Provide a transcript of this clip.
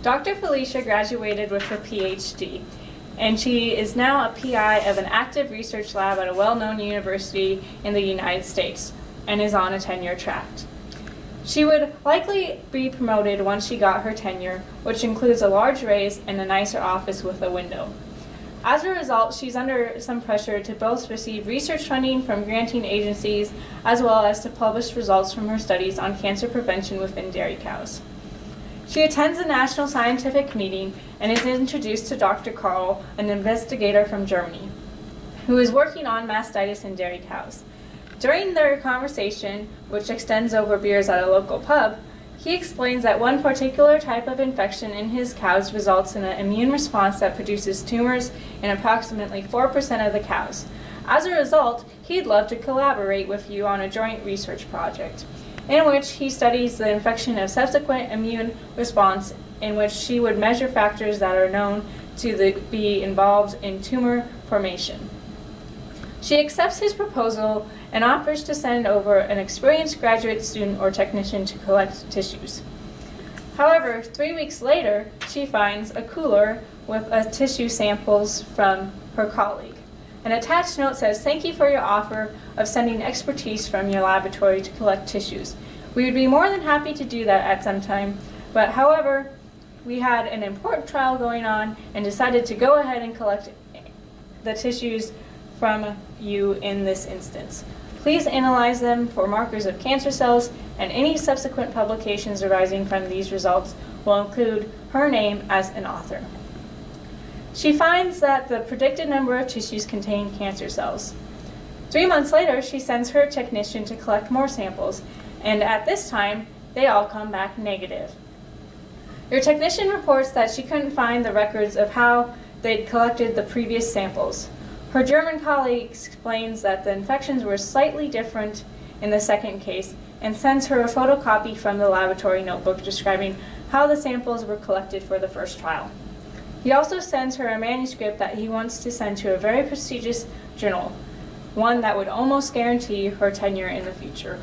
Dr. Felicia graduated with a PhD, and she is now a PI of an active research lab at a well-known university in the United States and is on a tenure track. She would likely be promoted once she got her tenure, which includes a large raise and a nicer office with a window. As a result, she's under some pressure to both receive research funding from granting agencies as well as to publish results from her studies on cancer prevention within dairy cows. She attends a national scientific meeting and is introduced to Dr. Karl, an investigator from Germany, who is working on mastitis in dairy cows. During their conversation, which extends over beers at a local pub, he explains that one particular type of infection in his cows results in an immune response that produces tumors in approximately 4% of the cows. As a result, he'd love to collaborate with you on a joint research project, in which he studies the infection of subsequent immune response, in which she would measure factors that are known to be involved in tumor formation. She accepts his proposal and offers to send over an experienced graduate student or technician to collect tissues. However, 3 weeks later, she finds a cooler with tissue samples from her colleague. An attached note says, "Thank you for your offer of sending expertise from your laboratory to collect tissues. We would be more than happy to do that at some time, but however, we had an important trial going on and decided to go ahead and collect the tissues from you in this instance. Please analyze them for markers of cancer cells, and any subsequent publications arising from these results will include her name as an author." She finds that the predicted number of tissues contain cancer cells. 3 months later, she sends her technician to collect more samples, and at this time, they all come back negative. Your technician reports that she couldn't find the records of how they'd collected the previous samples. Her German colleague explains that the infections were slightly different in the second case and sends her a photocopy from the laboratory notebook describing how the samples were collected for the first trial. He also sends her a manuscript that he wants to send to a very prestigious journal, one that would almost guarantee her tenure in the future.